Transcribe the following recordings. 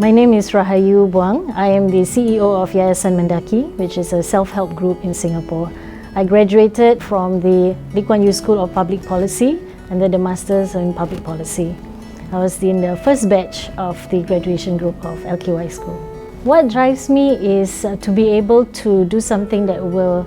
My name is Rahayu Buang. I am the CEO of Yayasan Mendaki, which is a self-help group in Singapore. I graduated from the Kuan School of Public Policy and then the Masters in Public Policy. I was in the first batch of the graduation group of LKY School. What drives me is to be able to do something that will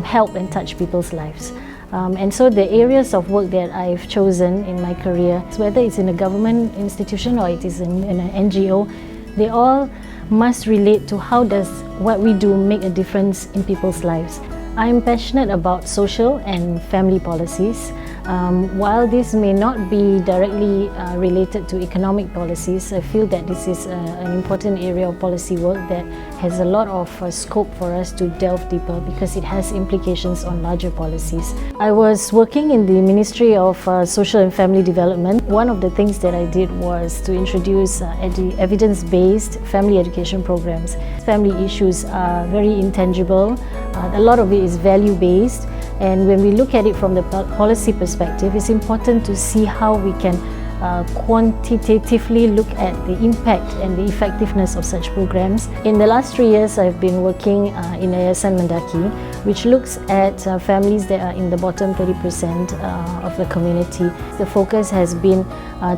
help and touch people's lives. And so the areas of work that I've chosen in my career, whether it's in a government institution or it is in an NGO, they all must relate to how does what we do make a difference in people's lives. I'm passionate about social and family policies. While this may not be directly related to economic policies, I feel that this is an important area of policy work that has a lot of scope for us to delve deeper because it has implications on larger policies. I was working in the Ministry of Social and Family Development. One of the things that I did was to introduce evidence-based family education programs. Family issues are very intangible. A lot of it is value-based. And when we look at it from the policy perspective, it's important to see how we can quantitatively look at the impact and the effectiveness of such programs. In the last 3 years, I've been working in Yayasan Mendaki, which looks at families that are in the bottom 30% of the community. The focus has been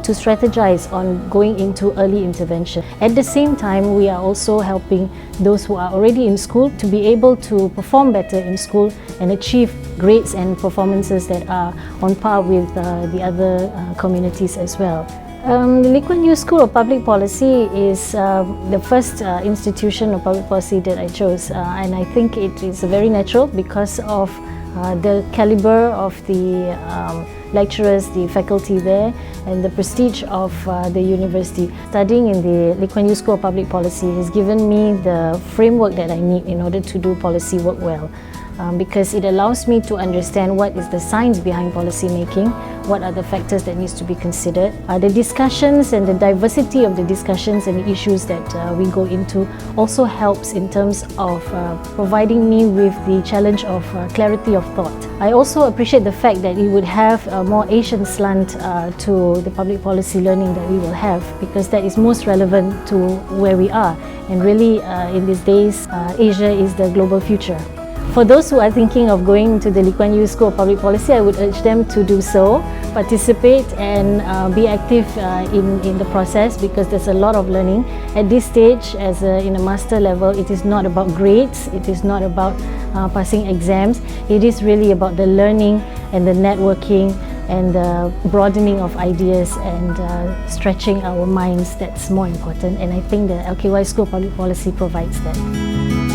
to strategize on going into early intervention. At the same time, we are also helping those who are already in school to be able to perform better in school and achieve grades and performances that are on par with the other communities as well. The Kuan School of Public Policy is the first institution of public policy that I chose, and I think it is very natural because of the caliber of the lecturers, the faculty there, and the prestige of the university. Studying in the Kuan School of Public Policy has given me the framework that I need in order to do policy work well. Because it allows me to understand what is the science behind policy making, what are the factors that needs to be considered. The discussions and the diversity of the discussions and the issues that we go into also helps in terms of providing me with the challenge of clarity of thought. I also appreciate the fact that it would have a more Asian slant to the public policy learning that we will have, because that is most relevant to where we are. And really, in these days, Asia is the global future. For those who are thinking of going to the Kuan School of Public Policy, I would urge them to do so, participate and be active in the process, because there's a lot of learning. At this stage, in a master level, it is not about grades, it is not about passing exams, it is really about the learning and the networking and the broadening of ideas and stretching our minds. That's more important, and I think the LKY School of Public Policy provides that.